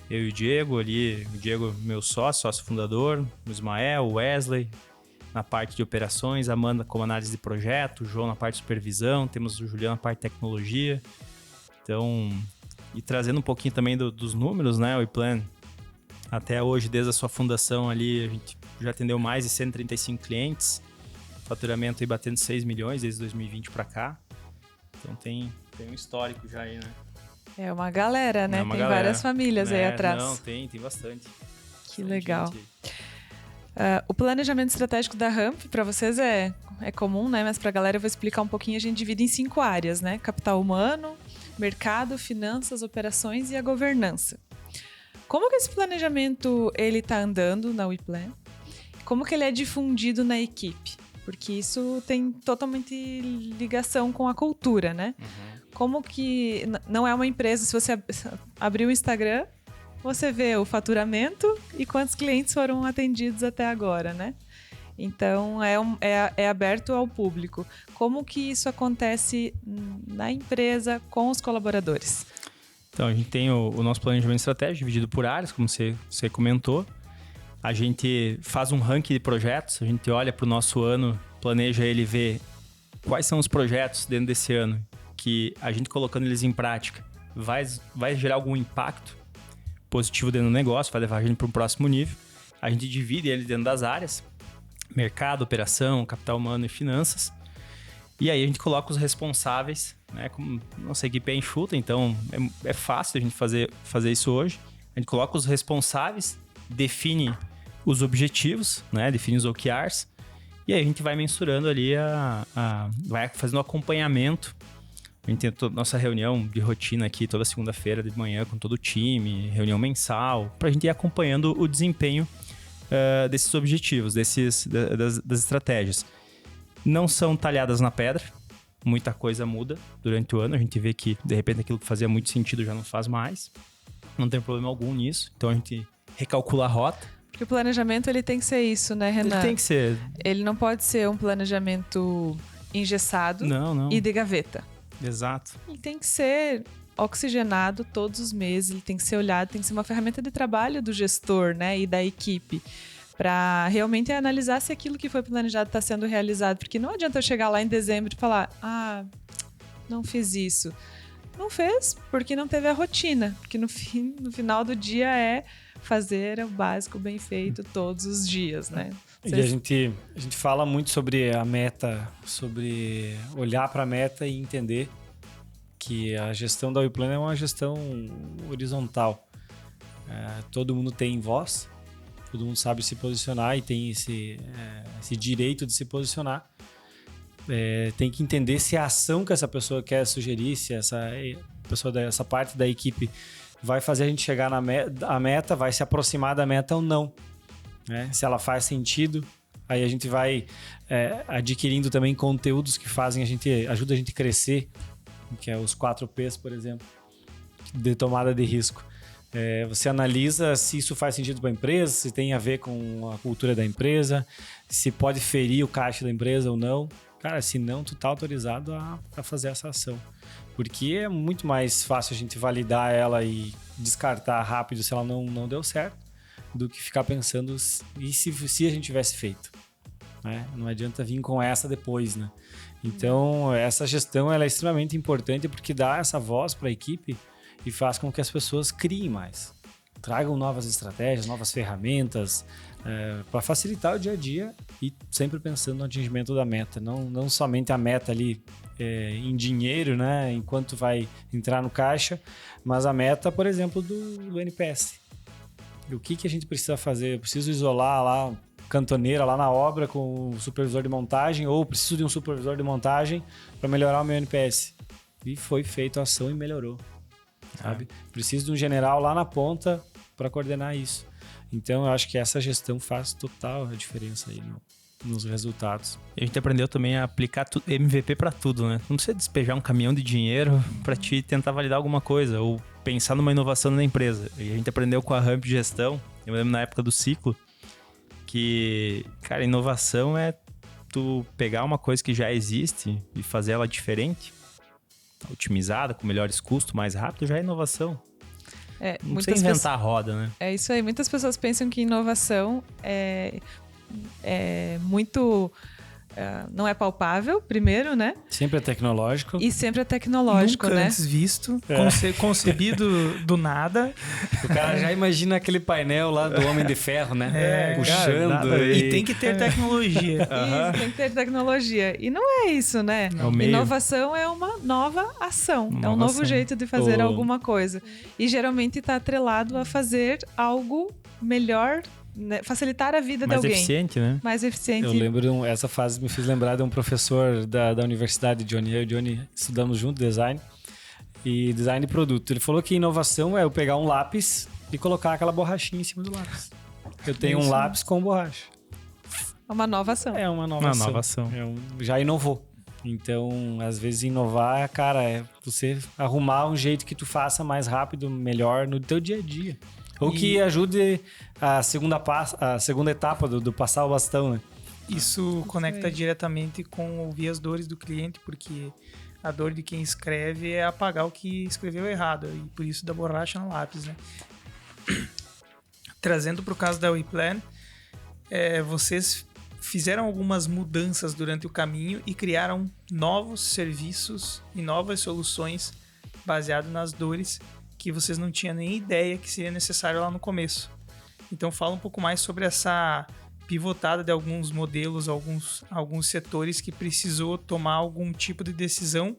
Eu e o Diego ali, o Diego meu sócio fundador, o Ismael, o Wesley, na parte de operações, a Amanda como análise de projeto, o João na parte de supervisão, temos o Juliano na parte de tecnologia. Então... E trazendo um pouquinho também dos números, né? O WePlan, até hoje, desde a sua fundação ali, a gente já atendeu mais de 135 clientes. Faturamento aí batendo 6 milhões desde 2020 para cá. Então tem um histórico já aí, né? É uma galera, né? Tem galera. Várias famílias aí atrás. Não, tem bastante. Que legal. O planejamento estratégico da Ramp, para vocês é comum, né? Mas para a galera eu vou explicar um pouquinho. A gente divide em 5 áreas, né? Capital humano, mercado, finanças, operações e a governança. Como que esse planejamento ele está andando na WePlan? Como que ele é difundido na equipe? Porque isso tem totalmente ligação com a cultura, né? Uhum. Como que... Não é uma empresa, se você abrir o Instagram, você vê o faturamento e quantos clientes foram atendidos até agora, né? Então, é aberto ao público. Como que isso acontece na empresa com os colaboradores? Então, a gente tem o nosso planejamento estratégico dividido por áreas, como você comentou. A gente faz um ranking de projetos, a gente olha para o nosso ano, planeja ele, vê quais são os projetos dentro desse ano que a gente colocando eles em prática vai gerar algum impacto positivo dentro do negócio, vai levar a gente para um próximo nível. A gente divide ele dentro das áreas, mercado, operação, capital humano e finanças. E aí a gente coloca os responsáveis, né? Como nossa equipe é enxuta, então é fácil a gente fazer isso hoje. A gente coloca os responsáveis, define os objetivos, né? Define os OKRs. E aí a gente vai mensurando ali, vai fazendo acompanhamento. A gente tem nossa reunião de rotina aqui toda segunda-feira de manhã com todo o time, reunião mensal, para a gente ir acompanhando o desempenho desses objetivos, das estratégias. Não são talhadas na pedra, muita coisa muda durante o ano. A gente vê que, de repente, aquilo que fazia muito sentido já não faz mais. Não tem problema algum nisso. Então, a gente recalcula a rota. Porque o planejamento, ele tem que ser isso, né, Renan? Ele tem que ser. Ele não pode ser um planejamento engessado e de gaveta. Exato. Ele tem que ser oxigenado todos os meses, ele tem que ser olhado, tem que ser uma ferramenta de trabalho do gestor, né, e da equipe, para realmente analisar se aquilo que foi planejado está sendo realizado. Porque não adianta eu chegar lá em dezembro e falar, não fiz isso. Não fez porque não teve a rotina. Porque no final do dia é fazer o básico bem feito todos os dias, né? E a gente fala muito sobre a meta, sobre olhar para a meta e entender que a gestão da WePlan é uma gestão horizontal. Todo mundo tem voz, todo mundo sabe se posicionar e tem esse direito de se posicionar. Tem que entender se a ação que essa pessoa quer sugerir, se essa parte da equipe vai fazer a gente chegar na meta, vai se aproximar da meta ou não. Né? Se ela faz sentido, aí a gente vai adquirindo também conteúdos que ajuda a gente a crescer, que é os 4Ps, por exemplo, de tomada de risco. Você analisa se isso faz sentido para a empresa, se tem a ver com a cultura da empresa, se pode ferir o caixa da empresa ou não. Cara, se não, tu tá autorizado a fazer essa ação. Porque é muito mais fácil a gente validar ela e descartar rápido se ela não deu certo, do que ficar pensando e se a gente tivesse feito. Né? Não adianta vir com essa depois, né? Então, essa gestão ela é extremamente importante porque dá essa voz para a equipe e faz com que as pessoas criem mais. Tragam novas estratégias, novas ferramentas para facilitar o dia a dia e sempre pensando no atingimento da meta. Não somente a meta ali em dinheiro, né, enquanto vai entrar no caixa, mas a meta, por exemplo, do NPS. E o que a gente precisa fazer? Eu preciso isolar lá cantoneira lá na obra com o supervisor de montagem ou preciso de um supervisor de montagem para melhorar o meu NPS. E foi feita a ação e melhorou. Sabe? Preciso de um general lá na ponta para coordenar isso. Então, eu acho que essa gestão faz total a diferença aí nos resultados. E a gente aprendeu também a aplicar MVP para tudo, né? Não precisa despejar um caminhão de dinheiro para te tentar validar alguma coisa ou pensar numa inovação na empresa. E a gente aprendeu com a Ramp de Gestão, eu lembro na época do ciclo, que, cara, inovação é tu pegar uma coisa que já existe e fazer ela diferente, otimizada, com melhores custos, mais rápido, já é inovação. Não precisa inventar a roda, né? É isso aí. Muitas pessoas pensam que inovação é muito... não é palpável, primeiro, né? Sempre é tecnológico. E sempre é tecnológico, nunca né? antes visto, concebido do nada. O cara já imagina aquele painel lá do Homem de Ferro, né? Puxando. Cara, e tem que ter tecnologia. Isso, tem que ter tecnologia. E não é isso, né? Inovação é uma nova ação. É um novo jeito de fazer alguma coisa. E geralmente está atrelado a fazer algo melhor, né? Facilitar a vida de alguém. Mais eficiente, né? Mais eficiente. Eu lembro, essa fase me fez lembrar de um professor da universidade, Johnny. Eu e o Johnny estudamos junto design e design de produto. Ele falou que inovação é eu pegar um lápis e colocar aquela borrachinha em cima do lápis. Eu tenho um lápis com borracha. É uma nova ação. É uma nova ação. Já inovou. Então, às vezes, inovar, cara, é você arrumar um jeito que tu faça mais rápido, melhor no teu dia a dia. Ou que ajude a segunda etapa do passar o bastão, né? Isso conecta diretamente com ouvir as dores do cliente, porque A dor de quem escreve é apagar o que escreveu errado, e por isso da borracha no lápis, né? Trazendo para o caso da WePlan, vocês fizeram algumas mudanças durante o caminho e criaram novos serviços e novas soluções baseadas nas dores que vocês não tinham nem ideia que seria necessário lá no começo. Então fala um pouco mais sobre essa pivotada de alguns modelos, alguns setores que precisou tomar algum tipo de decisão,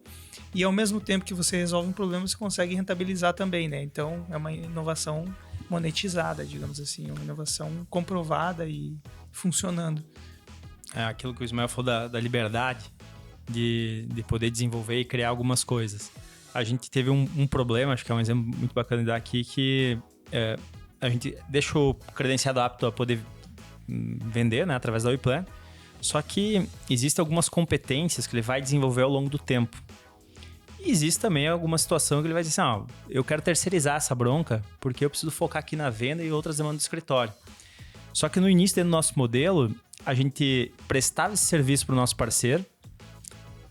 e ao mesmo tempo que você resolve um problema, você consegue rentabilizar também, né? Então é uma inovação monetizada, digamos assim, uma inovação comprovada e funcionando. Aquilo que o Ismael falou da liberdade de poder desenvolver e criar algumas coisas. A gente teve um problema, acho que é um exemplo muito bacana de dar aqui, que a gente deixa o credenciado apto a poder vender, né, através da WePlan, só que existem algumas competências que ele vai desenvolver ao longo do tempo. E existe também alguma situação que ele vai dizer assim, eu quero terceirizar essa bronca porque eu preciso focar aqui na venda e outras demandas do escritório. Só que no início do nosso modelo, a gente prestava esse serviço para o nosso parceiro,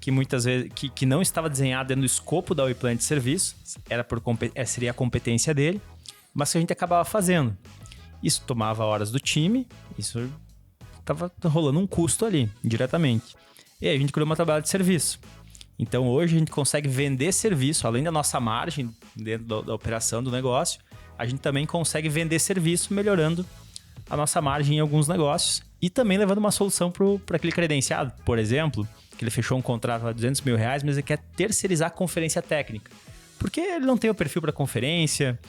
que muitas vezes que não estava desenhado dentro do escopo da WePlan de serviço, seria a competência dele, mas que a gente acabava fazendo. Isso tomava horas do time, isso estava rolando um custo ali, diretamente. E aí a gente criou uma tabela de serviço. Então hoje a gente consegue vender serviço, além da nossa margem dentro da operação do negócio, a gente também consegue vender serviço, melhorando a nossa margem em alguns negócios e também levando uma solução para aquele credenciado, por exemplo, que ele fechou um contrato a R$200 mil, mas ele quer terceirizar a conferência técnica. Porque ele não tem o perfil para conferência,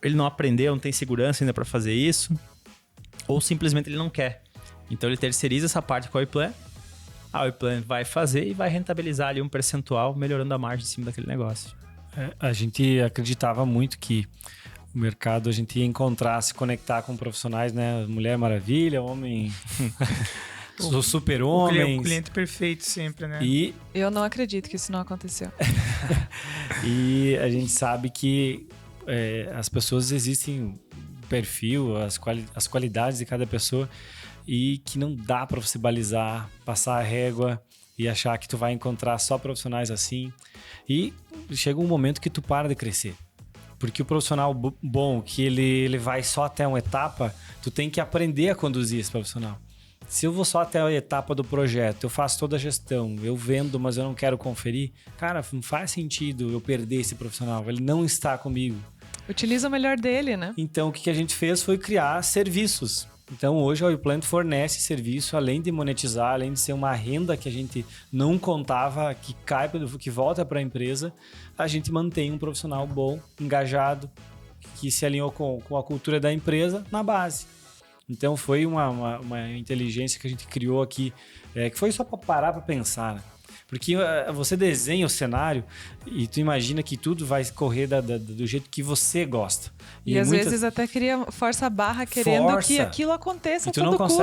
ele não aprendeu, não tem segurança ainda para fazer isso, ou simplesmente ele não quer. Então ele terceiriza essa parte com a WePlan vai fazer e vai rentabilizar ali um percentual, melhorando a margem em cima daquele negócio. A gente acreditava muito que o mercado a gente ia encontrar, se conectar com profissionais, né? Mulher Maravilha, homem... Os super-homens. O cliente perfeito sempre, né? E eu não acredito que isso não aconteceu. E a gente sabe que as pessoas existem perfil, as qualidades de cada pessoa, e que não dá para você balizar, passar a régua e achar que tu vai encontrar só profissionais assim. E chega um momento que tu para de crescer. Porque o profissional bom, que ele vai só até uma etapa, tu tem que aprender a conduzir esse profissional. Se eu vou só até a etapa do projeto, eu faço toda a gestão, eu vendo, mas eu não quero conferir, cara, não faz sentido eu perder esse profissional, ele não está comigo. Utiliza o melhor dele, né? Então, o que a gente fez foi criar serviços. Então, hoje a WePlan fornece serviço, além de monetizar, além de ser uma renda que a gente não contava, que cai, que volta para a empresa, a gente mantém um profissional bom, engajado, que se alinhou com a cultura da empresa na base. Então, foi uma inteligência que a gente criou aqui, que foi só para parar para pensar, né? Porque você desenha o cenário e tu imagina que tudo vai correr do jeito que você gosta. E às vezes até força a barra querendo que aquilo aconteça a todo custo.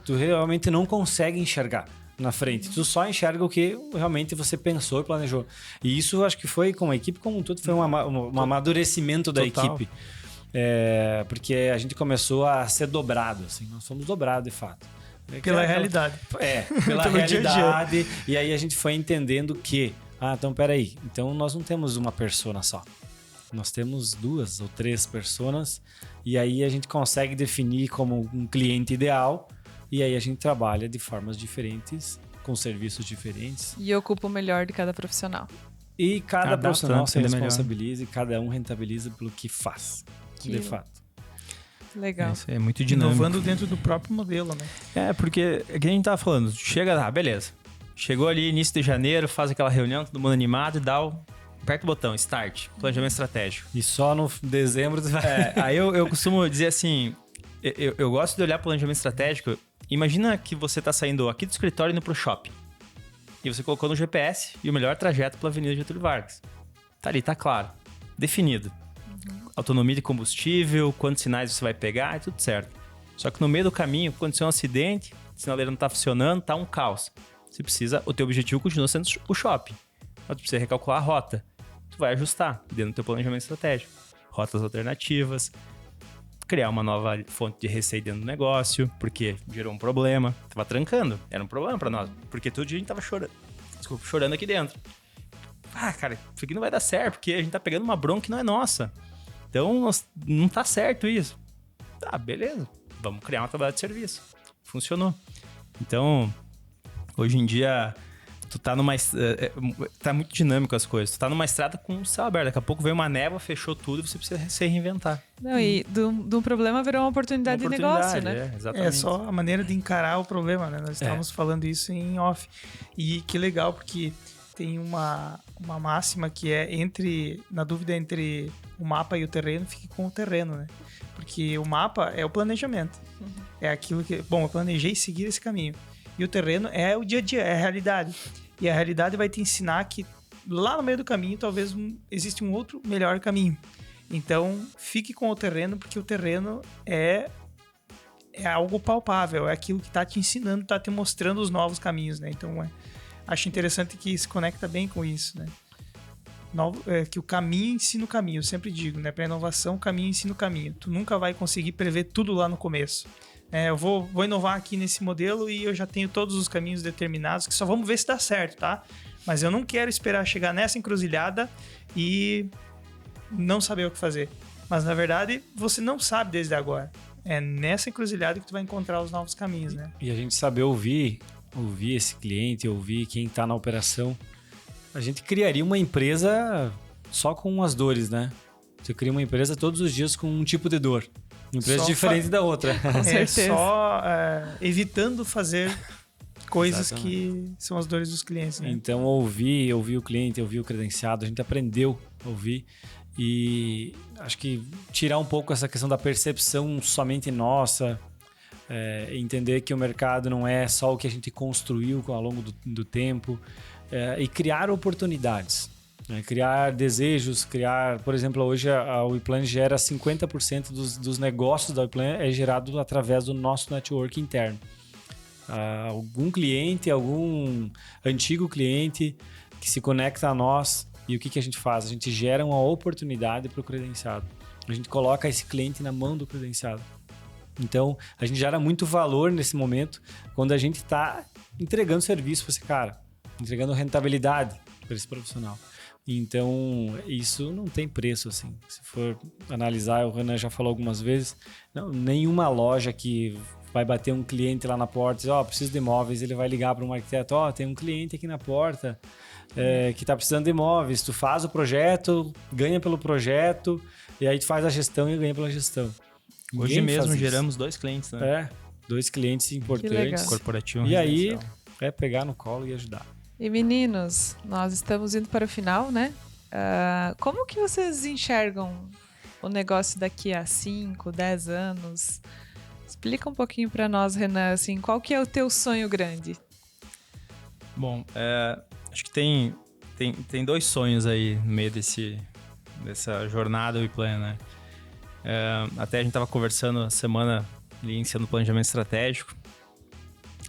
Tu realmente não consegue enxergar na frente. Tu só enxerga o que realmente você pensou e planejou. E isso acho que foi com a equipe como um todo, foi um amadurecimento da equipe. Porque a gente começou a ser dobrado, assim, nós fomos dobrados de fato. Pela realidade. Pela realidade. E aí a gente foi entendendo que, então peraí, então nós não temos uma persona só. Nós temos 2 ou 3 personas, e aí a gente consegue definir como um cliente ideal, e aí a gente trabalha de formas diferentes, com serviços diferentes. E ocupa o melhor de cada profissional. E cada profissional se responsabiliza e cada um rentabiliza pelo que faz, de fato. Legal. Isso é muito dinâmico. Inovando dentro do próprio modelo, né? Porque é que a gente tava falando, chega lá, beleza. Chegou ali, início de janeiro, faz aquela reunião, todo mundo animado e aperta o botão, start, planejamento estratégico. E só no dezembro... Aí eu costumo dizer assim, eu gosto de olhar planejamento estratégico. Imagina que você tá saindo aqui do escritório e indo pro shopping. E você colocou no GPS e o melhor trajeto pela Avenida Getúlio Vargas. Tá ali, tá claro, definido. Autonomia de combustível, quantos sinais você vai pegar, é tudo certo. Só que no meio do caminho, aconteceu um acidente, a sinaleira não tá funcionando, tá um caos. Você precisa, o teu objetivo continua sendo o shopping. Mas tu precisa recalcular a rota. Tu vai ajustar dentro do teu planejamento estratégico. Rotas alternativas, criar uma nova fonte de receita dentro do negócio, porque gerou um problema. Tava trancando, era um problema para nós, porque todo dia a gente tava chorando. desculpa, chorando aqui dentro. Ah, cara, isso aqui não vai dar certo, porque a gente tá pegando uma bronca que não é nossa. Então, não tá certo isso. Tá, beleza. Vamos criar uma tabela de serviço. Funcionou. Então, hoje em dia, tu tá numa... tá muito dinâmico as coisas. Tu tá numa estrada com o céu aberto. Daqui a pouco vem uma névoa, fechou tudo e você precisa se reinventar. Não, e de um problema virou uma oportunidade de negócio, né? Exatamente. É só a maneira de encarar o problema, né? Nós estávamos falando isso em off. E que legal, porque tem uma máxima que é na dúvida entre o mapa e o terreno, fique com o terreno, né? Porque o mapa é o planejamento. É aquilo que... Bom, eu planejei seguir esse caminho. E o terreno é o dia a dia, é a realidade. E a realidade vai te ensinar que lá no meio do caminho talvez existe um outro melhor caminho. Então, fique com o terreno, porque o terreno é algo palpável, é aquilo que está te ensinando, está te mostrando os novos caminhos, né? Então, acho interessante que se conecta bem com isso, né? Que o caminho ensina o caminho, eu sempre digo, né? Para inovação, o caminho ensina o caminho. Tu nunca vai conseguir prever tudo lá no começo. Eu vou inovar aqui nesse modelo e eu já tenho todos os caminhos determinados, que só vamos ver se dá certo, tá? Mas eu não quero esperar chegar nessa encruzilhada e não saber o que fazer. Mas, na verdade, você não sabe desde agora. É nessa encruzilhada que tu vai encontrar os novos caminhos, né? E a gente saber ouvir esse cliente, ouvir quem está na operação. A gente criaria uma empresa só com as dores, né? Você cria uma empresa todos os dias com um tipo de dor. Uma empresa diferente da outra. Com certeza. Só evitando fazer coisas que são as dores dos clientes, né? Então, ouvir o cliente, ouvir o credenciado, a gente aprendeu a ouvir. E acho que tirar um pouco essa questão da percepção somente nossa, entender que o mercado não é só o que a gente construiu ao longo do tempo, e criar oportunidades, né? Criar desejos, por exemplo, hoje a WePlan gera 50% dos negócios da WePlan é gerado através do nosso network interno. Algum cliente, algum antigo cliente que se conecta a nós, e o que a gente faz? A gente gera uma oportunidade para o credenciado. A gente coloca esse cliente na mão do credenciado. Então, a gente gera muito valor nesse momento quando a gente está entregando serviço para esse cara, entregando rentabilidade para esse profissional. Então, isso não tem preço, assim. Se for analisar, o Renan já falou algumas vezes, nenhuma loja que vai bater um cliente lá na porta e dizer, preciso de imóveis, ele vai ligar para um arquiteto, tem um cliente aqui na porta que está precisando de imóveis. Tu faz o projeto, ganha pelo projeto, e aí tu faz a gestão e ganha pela gestão. Hoje mesmo geramos 2 clientes, né? 2 clientes importantes. Corporativo. E aí, pegar no colo e ajudar. E meninos, nós estamos indo para o final, né? Como que vocês enxergam o negócio daqui a 5, 10 anos? Explica um pouquinho para nós, Renan, assim, qual que é o teu sonho grande? Bom, acho que tem 2 sonhos aí no meio dessa jornada WePlan, né? Até a gente estava conversando a semana ali, iniciando o planejamento estratégico,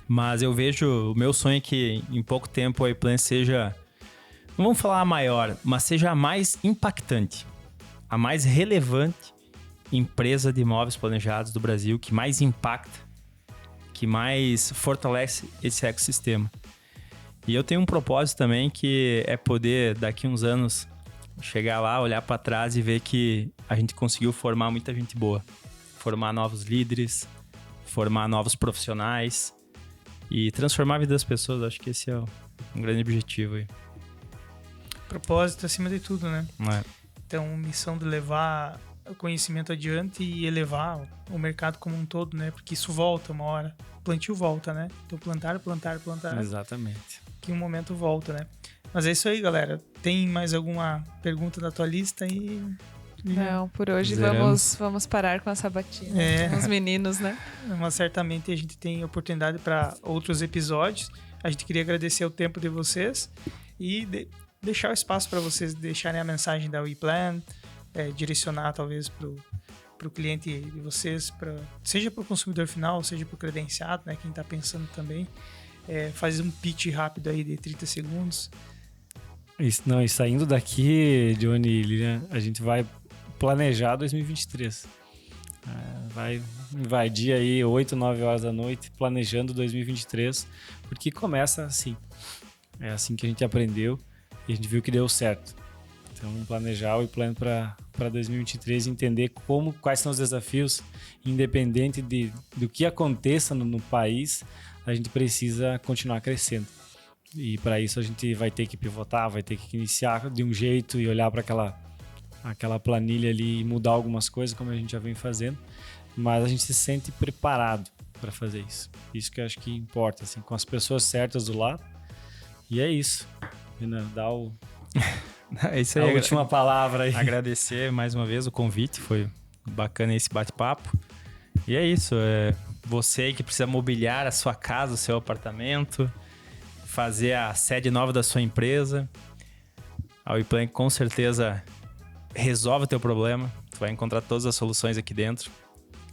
mas eu vejo, o meu sonho é que em pouco tempo a WePlan seja, não vamos falar a maior, mas seja a mais impactante, a mais relevante empresa de imóveis planejados do Brasil, que mais impacta, que mais fortalece esse ecossistema. E eu tenho um propósito também, que é poder, daqui uns anos, chegar lá, olhar para trás e ver que a gente conseguiu formar muita gente boa. Formar novos líderes, formar novos profissionais e transformar a vida das pessoas. Acho que esse é um grande objetivo aí. Propósito acima de tudo, né? É. Então, missão de levar o conhecimento adiante e elevar o mercado como um todo, né? Porque isso volta uma hora. O plantio volta, né? Então, plantar. Exatamente. Que um momento volta, né? Mas é isso aí, galera. Tem mais alguma pergunta da tua lista aí? Não, por hoje vamos parar com a sabatina. Os meninos, né? Mas certamente a gente tem oportunidade para outros episódios. A gente queria agradecer o tempo de vocês e deixar o espaço para vocês deixarem a mensagem da WePlan, direcionar talvez para o cliente de vocês, seja para o consumidor final, seja para o credenciado, né? Quem está pensando também. Faz um pitch rápido aí de 30 segundos. E saindo daqui, Johnny e Lilian, a gente vai planejar 2023. Vai invadir aí 8, 9 horas da noite planejando 2023, porque começa assim. É assim que a gente aprendeu e a gente viu que deu certo. Então, planejar o plano para 2023 e entender quais são os desafios, independente do que aconteça no país, a gente precisa continuar crescendo. E para isso a gente vai ter que pivotar, vai ter que iniciar de um jeito e olhar para aquela planilha ali e mudar algumas coisas, como a gente já vem fazendo. Mas a gente se sente preparado para fazer isso. Isso que eu acho que importa, assim, com as pessoas certas do lado. E é isso. Renan, dá É isso aí, a última palavra aí. Agradecer mais uma vez o convite, foi bacana esse bate-papo. E é isso, você aí que precisa mobiliar a sua casa, o seu apartamento, fazer a sede nova da sua empresa. A WePlan com certeza resolve o teu problema, tu vai encontrar todas as soluções aqui dentro.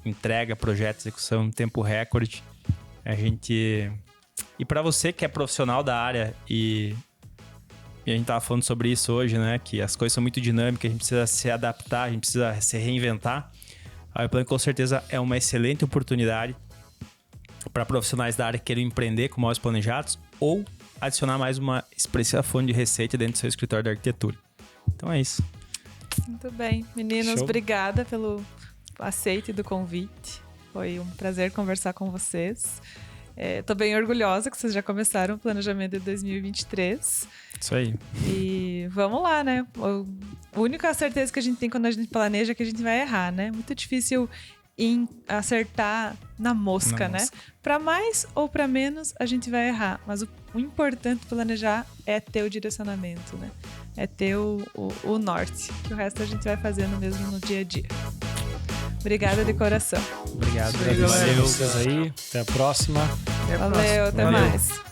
Entrega, projeto, execução em tempo recorde. E para você que é profissional da área e a gente tava falando sobre isso hoje, né? Que as coisas são muito dinâmicas, a gente precisa se adaptar, a gente precisa se reinventar. A WePlan com certeza é uma excelente oportunidade para profissionais da área que querem empreender com móveis planejados ou adicionar mais uma expressiva fonte de receita dentro do seu escritório de arquitetura. Então é isso. Muito bem. Meninos, Show. obrigada pelo aceite do convite. Foi um prazer conversar com vocês. Tô bem orgulhosa que vocês já começaram o planejamento de 2023. Isso aí. E vamos lá, né? A única certeza que a gente tem quando a gente planeja é que a gente vai errar, né? Muito difícil acertar na mosca, né? Para mais ou para menos, a gente vai errar. Mas o importante planejar é ter o direcionamento, né? É ter o norte. Que o resto a gente vai fazendo mesmo no dia a dia. Obrigada de coração. Obrigado. Valeu. Agradecer a vocês aí. Até a próxima. Valeu, até mais.